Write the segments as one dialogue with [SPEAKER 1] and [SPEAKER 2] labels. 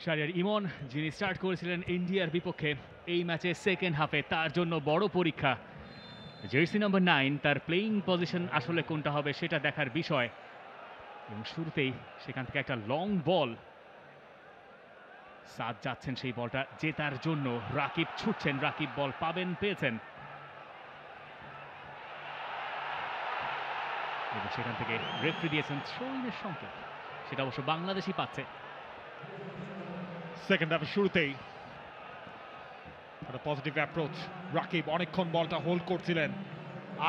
[SPEAKER 1] শাহরিয়ার ইমন যিনি স্টার্ট করেছিলেন ইন্ডিয়ার বিপক্ষে এই ম্যাচে সেকেন্ড হাফে, তার জন্য বড় পরীক্ষা। জার্সি নাম্বার 9 তার প্লেইং পজিশন আসলে কোনটা হবে সেটা দেখার বিষয়। এবং শুরুতেই সেখান থেকে একটা লং বল, সাদ যাচ্ছেন সেই বলটা জেতার জন্য, রাকিব ছুটছেন, রাকিব বল পাবেন, পেয়েছেন এবং সেখান থেকে রেফারি দিয়েছেন থ্রো-ইনের সংকেত, সেটা অবশ্য বাংলাদেশই পাচ্ছে।
[SPEAKER 2] সেকেন্ড হাফের শুরুতেই একটা পজিটিভ অ্যাপ্রোচ। রাকিব অনেকক্ষণ বলটা হোল্ড করছিলেন,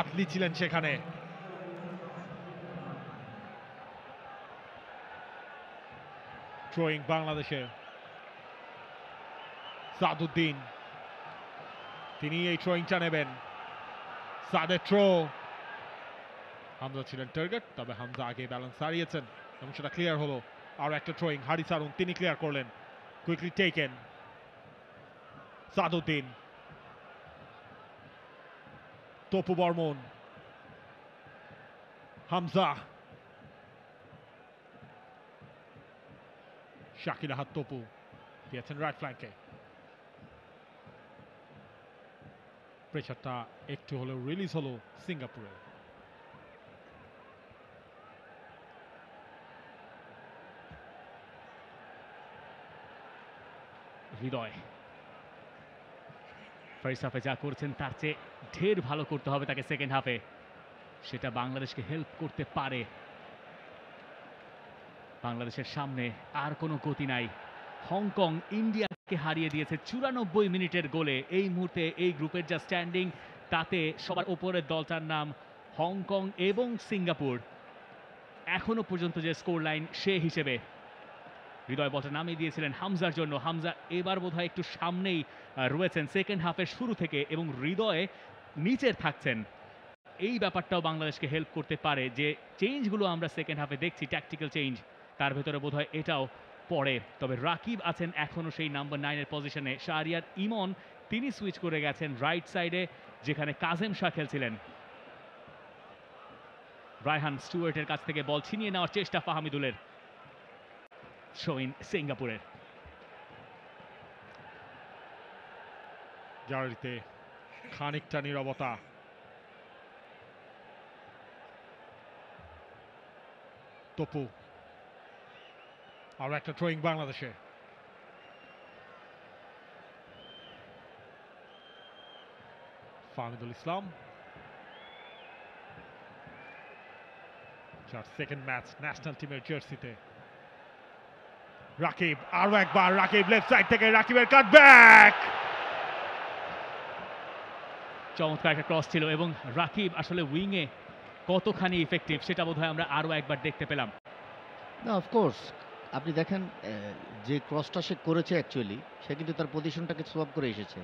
[SPEAKER 2] আদলি ছিলেন সেখানে। থ্রোয়িং বাংলাদেশের সাদউদ্দিন, তিনি এই থ্রোয়িংটা নেবেন। সাদের থ্রো, হামজা ছিলেন টার্গেট, তবে হামজা আগে ব্যালেন্স হারিয়েছেন এবং সেটা ক্লিয়ার হলো। আর একটা থ্রোয়িং হারিস হারুন, তিনি ক্লিয়ার করলেন, কুইকলি টেকেন। সাদউদ্দিন, তপু বর্মন, হামজা, শাকিল আহাদ তপু দিয়েছেন রাইট ফ্ল্যাঙ্কে। প্রেশারটা একটু হলেও রিলিজ হলো সিঙ্গাপুরে।
[SPEAKER 1] হৃদয় ফার্স্ট হাফে যা করছেন তার চেয়ে ঢের ভালো করতে হবে তাকে সেকেন্ড হাফে, সেটা বাংলাদেশকে হেল্প করতে পারে। বাংলাদেশের সামনে আর কোনো গতি নাই। হংকং ইন্ডিয়াকে হারিয়ে দিয়েছে 94 মিনিটের গোলে। এই মুহূর্তে এই গ্রুপের যা স্ট্যান্ডিং, তাতে সবার উপরের দলটার নাম হংকং এবং সিঙ্গাপুর। এখনো পর্যন্ত যে স্কোর লাইন সে হিসেবে হৃদয় বলটা নামিয়ে দিয়েছিলেন হামজার জন্য। হামজা এবার বোধহয় একটু সামনেই রয়েছেন সেকেন্ড হাফের শুরু থেকে, এবং হৃদয়ে নিচের থাকছেন। এই ব্যাপারটাও বাংলাদেশকে হেল্প করতে পারে। যে চেঞ্জগুলো আমরা সেকেন্ড হাফে দেখছি, ট্যাকটিক্যাল চেঞ্জ, তার ভেতরে বোধহয় এটাও পড়ে। তবে রাকিব আছেন এখনও সেই নাম্বার 9-এর পজিশনে। শাহরিয়ার ইমন তিনি সুইচ করে গেছেন রাইট সাইডে, যেখানে কাজেম শাহ খেলছিলেন। রায়হান স্টুয়ার্টের কাছ থেকে বল ছিনিয়ে নেওয়ার চেষ্টা ফাহামিদুলের। শোইন সিঙ্গাপুরের
[SPEAKER 2] জার্সিতে খানিকটা নীরবতা। তপু, আর একটা থ্রোয়িং বাংলাদেশে। ফাহমিদুল ইসলাম, যার সেকেন্ড ম্যাচ ন্যাশনাল টিমের জার্সিতে। রাকিব, আরো একবার রাকিব লেফট সাইড থেকে, রাকিবের কাটব্যাক।
[SPEAKER 1] চমৎকার একটা ক্রস ছিল, এবং রাকিব আসলে উইংয়ে কতখানি ইফেক্টিভ সেটা বোধহয় আমরা আরও একবার দেখতে পেলাম।
[SPEAKER 3] না, অফকোর্স আপনি দেখেন যে ক্রসটা সে করেছে, অ্যাকচুয়ালি সে কিন্তু তার পজিশনটাকে সোয়াপ করে এসেছে।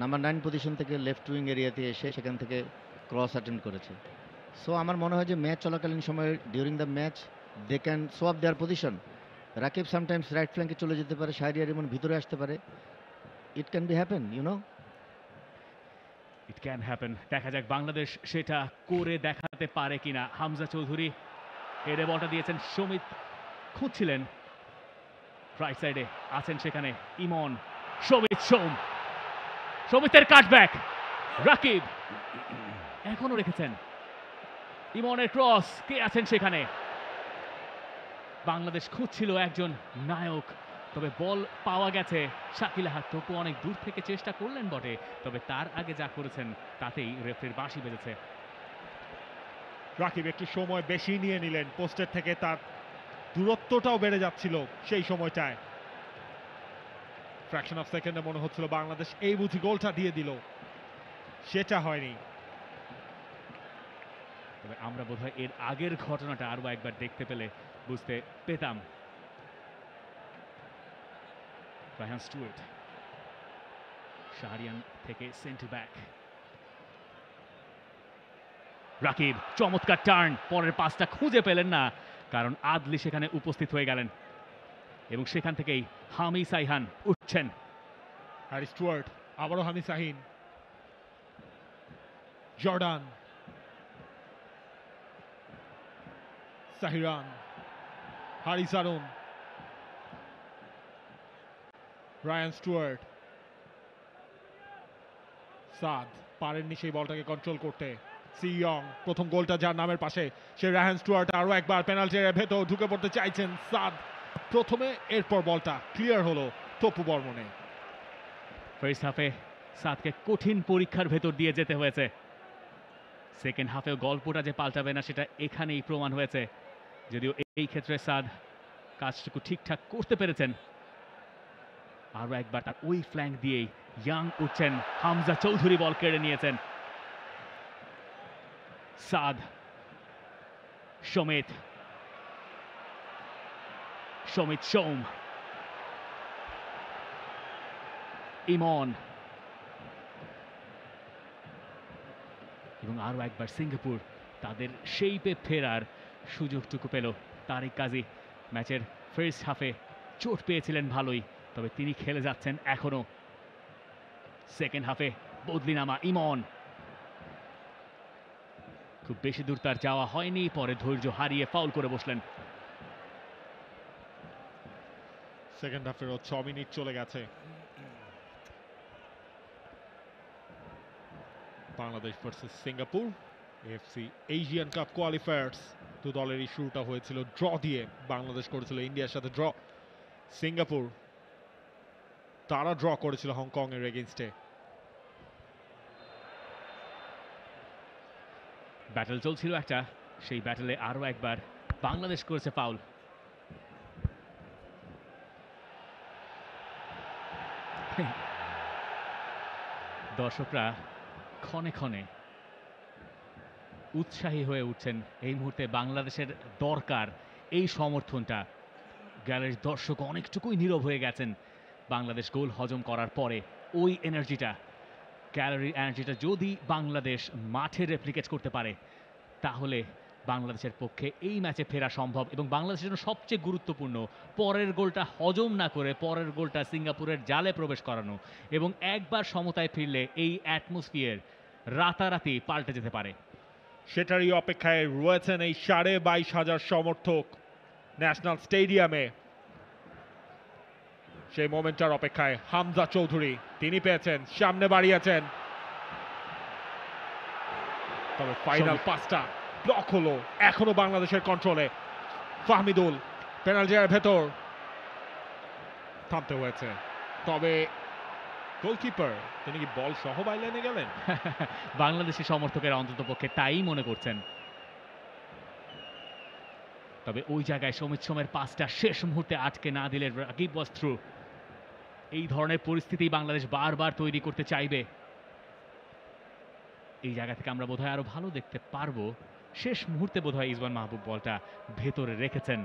[SPEAKER 3] নাম্বার 9 পজিশন থেকে লেফট উইং এরিয়াতে এসে সেখান থেকে ক্রস অ্যাটেন্ড করেছে। সো আমার মনে হয় যে ম্যাচ চলাকালীন সময়ে during the match they can swap their position. Rakib sometimes right ফ্ল্যাঙ্কে চলে যেতে পারে, শাহরিয়ার ইমন ভিতরে আসতে পারে। It can be happen,
[SPEAKER 1] it can happen. দেখা যাক বাংলাদেশ সেটা করে দেখাতে পারে কিনা। হামজা চৌধুরী হেডে বলটা দিয়েছেন, সমিত খুঁজছিলেন রাইট সাইডে, আছেন সেখানে ইমন। সমিতের কাটব্যাক, রাকিব এখনো রেখেছেন। ইমনের ক্রস, কে আছেন সেখানে? বাংলাদেশ খুঁজছিল একজন নায়ক, তবে বল পাওয়া গেছে। শাকিল আহাদ তপু অনেক দূর থেকে চেষ্টা করলেন বটে, তবে তার আগে যা করেছেন তাতেই রেফারির বাঁশি বেজেছে।
[SPEAKER 2] রাকিব একটু সময় বেশি নিয়ে নিলেন, পোস্টের থেকে তার দূরত্বটাও বেড়ে যাচ্ছিল সেই সময়টায়। ফ্র্যাকশন অফ সেকেন্ডে মনে হচ্ছিল বাংলাদেশ এই বুঝি গোলটা দিয়ে দিল, সেটা হয়নি।
[SPEAKER 1] তবে আমরা বোধহয় এর আগের ঘটনাটা আরও একবার দেখতে পেলে বুঝতে পেতাম। রায়হান স্টুয়ার্ট শাহরিয়ান থেকে সেন্টার ব্যাক। রাকিব চমৎকার টার্ন, পরের পাসটা খুঁজে পেলেন না, কারণ আদলি সেখানে উপস্থিত হয়ে গেলেন, এবং সেখান থেকেই হামি সাইহান উঠছেন।
[SPEAKER 2] হ্যারি স্টুয়ার্ট, আবারও হামি সাহিন, জর্ডান, সাহিরান, হারিস হারুন, রায়ান স্টুয়ার্ট, সাদ পারেননি সেই বলটাকে কন্ট্রোল করতে। সি ইয়ং প্রথম গোলটা যার নামের পাশে, সে রায়ান স্টুয়ার্ট আরো একবার পেনাল্টি এরিয়ার ভেতর ঢুকে পড়তে চাইছেন সাদ প্রথমে, এরপর বলটা ক্লিয়ার হলো তপু বর্মনে।
[SPEAKER 1] ফার্স্ট হাফে সাদকে কঠিন পরীক্ষার ভেতর দিয়ে যেতে হয়েছে, সেকেন্ড হাফেও গল্পটা যে পাল্টাবে না সেটা এখানেই প্রমাণ হয়েছে। যদিও এই ক্ষেত্রে সাদ কাজটুকু ঠিকঠাক করতে পেরেছেন। আরো একবার তার ওই ফ্ল্যাঙ্ক দিয়েই ইয়াং উঠছেন, হামজা চৌধুরী বল কেড়ে নিয়েছেন। সাদ, সমিত, সোম, ইমন, এবং আরো একবার সিঙ্গাপুর তাদের শেইপে ফেরার সুযোগটুকু পেল। তারিক কাজী ম্যাচের ফার্স্ট হাফে চোট পেয়েছিলেন ভালোই, তবে তিনি খেলে যাচ্ছেন এখনো। সেকেন্ড হাফে বদলি নামা ইমন, খুব বেশি দূর তার যাওয়া হয়নি, পরে ধৈর্য হারিয়ে ফাউল করে বসলেন।
[SPEAKER 2] সেকেন্ড হাফেরও 6 মিনিট চলে গেছে। Bangladesh versus Singapore AFC Asian cup qualifiers, দু দলেরই শুরুটা হয়েছিল ড্র দিয়ে। বাংলাদেশ করেছিল ইন্ডিয়ার সাথে ড্র, সিঙ্গাপুর তারা ড্র করেছিল হংকং এর এগেইনস্টে।
[SPEAKER 1] ব্যাটল চলছিল একটা, সেই ব্যাটলে আরো একবার বাংলাদেশ করেছে ফাউল। দর্শকরা ক্ষণে ক্ষণে উৎসাহী হয়ে উঠছেন। এই মুহূর্তে বাংলাদেশের দরকার এই সমর্থনটা। গ্যালারির দর্শক অনেকটুকুই নীরব হয়ে গেছেন বাংলাদেশ গোল হজম করার পরে। ওই এনার্জিটা, গ্যালারির এনার্জিটা যদি বাংলাদেশ মাঠে রেপ্লিকেট করতে পারে, তাহলে বাংলাদেশের পক্ষে এই ম্যাচে ফেরা সম্ভব। এবং বাংলাদেশের জন্য সবচেয়ে গুরুত্বপূর্ণ পরের গোলটা হজম না করে পরের গোলটা সিঙ্গাপুরের জালে প্রবেশ করানো, এবং একবার সমতায় ফিরলে এই অ্যাটমসফিয়ার রাতারাতি পাল্টে যেতে পারে।
[SPEAKER 2] সেটারই অপেক্ষায় রয়েছেন এই 22,500 সমর্থক ন্যাশনাল স্টেডিয়ামে। সেই মোমেন্টার অপেক্ষায় হামজা চৌধুরী, তিনি পেয়েছেন, সামনে বাড়িয়েছেন, তবে ফাইনাল পাসটা ব্লক হলো। এখনো বাংলাদেশের কন্ট্রোলে ফাহমিদুল, পেনাল্টি এরিয়ার ভেতর থামতে হয়েছে, তবে গোলকিপার তিনি কি বল সহ বাইলাইনে গেলেন?
[SPEAKER 1] বাংলাদেশি সমর্থকের অন্তত পক্ষে তাই মনে করছেন। তবে ওই জায়গায় সোমের পাসটা শেষ মুহূর্তে আটকে না দিলে রাকিব ওয়াজ থ্রু। এই ধরনের পরিস্থিতি বাংলাদেশ বারবার তৈরি করতে চাইবে। এই জায়গা থেকে আমরা বোধহয় আরো ভালো দেখতে পারবো। শেষ মুহূর্তে বোধহয় ইসমান মাহবুব বলটা ভেতরে রেখেছেন।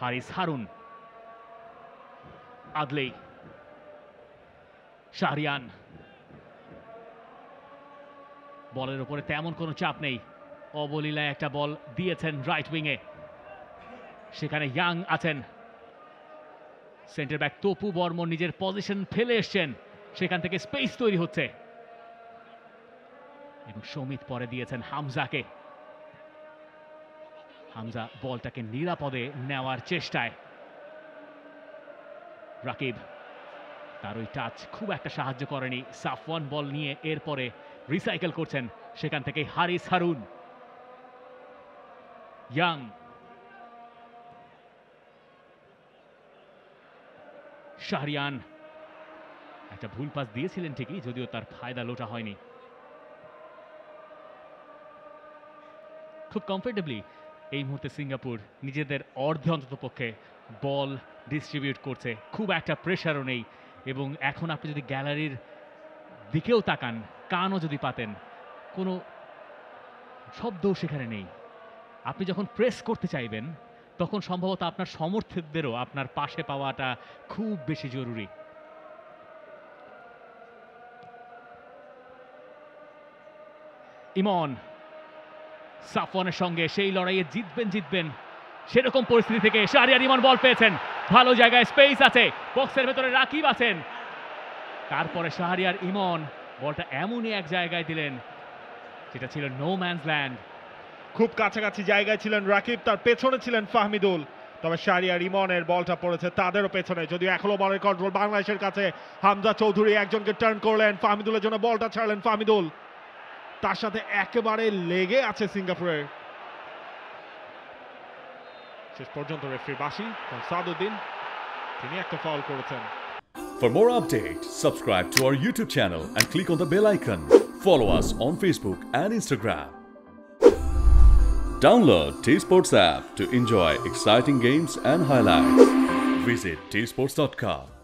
[SPEAKER 1] হারিস হারুন, আদলেই, শাহরিয়ান, বলের উপরে তেমন কোনো চাপ নেই। অবলীলায় একটা বল দিয়েছেন রাইট উইংয়ে, সেখানে ইয়াং আছেন। সেন্টার ব্যাক তপু বর্মন নিজের পজিশন ফেলে এসছেন, সেখান থেকে স্পেস তৈরি হচ্ছে, এবং সমিত পরে দিয়েছেন হামজাকে। হামজা বলটাকে নিরাপদে নেওয়ার চেষ্টায়। রাকিব, তার ওই টাচ খুব একটা সাহায্য করেনি। সাফওয়ান বল নিয়ে এরপরে রিসাইকেল করছেন, সেখান থেকে হারিস হারুন, ইয়াং, শাহরিয়ান। একটা ভুল পাস দিয়েছিলেন ঠিকই, যদিও তার ফায়দা লোটা হয়নি। খুব কমফোর্টেবলি এই মুহূর্তে সিঙ্গাপুর নিজেদের অর্ধে অন্তত পক্ষে বল ডিস্ট্রিবিউট করছে, খুব একটা প্রেশারও নেই। এবং এখন আপনি যদি গ্যালারির দিকেও তাকান, কানও যদি পাতেন, কোনো শব্দও সেখানে নেই। আপনি যখন প্রেস করতে চাইবেন, তখন সম্ভবত আপনার সমর্থকদেরও আপনার পাশে পাওয়াটা খুব বেশি জরুরি। ইমন, সাফওয়ানের সঙ্গে সেই লড়াইয়ে জিতবেন সেরকম পরিস্থিতি থেকে শাহরিয়ার ইমন বল পেয়েছেন। ভালো জায়গায় স্পেস আছে, বক্সের ভেতরে রাকিব আছেন, তারপরে শাহরিয়ার ইমন বলটা এমনই এক জায়গায় দিলেন যেটা ছিল নো ম্যানস ল্যান্ড।
[SPEAKER 2] খুব কাছাকাছি জায়গায় ছিলেন রাকিব, তার পেছনে ছিলেন ফাহমিদুল, তবে শাহরিয়ার ইমনের বলটা পড়েছে তাদেরও পেছনে, যদিও এখনো বলের কন্ট্রোল বাংলাদেশের কাছে। হামজা চৌধুরী একজনকে টার্ন করলেন, ফাহমিদুলের জন্য বলটা ছাড়লেন ফাহমিদুল, তার সাথে একেবারে লেগে আছে সিঙ্গাপুরের। শেষ পর্যন্ত রেফারি বাঁশি সাদউদ্দিন, তিনি একটা ফাউল করেছেন।
[SPEAKER 4] For more updates, subscribe to our YouTube channel and click on the bell icon. Follow us on Facebook and Instagram. Download T-Sports app to enjoy exciting games and highlights. Visit tsports.com.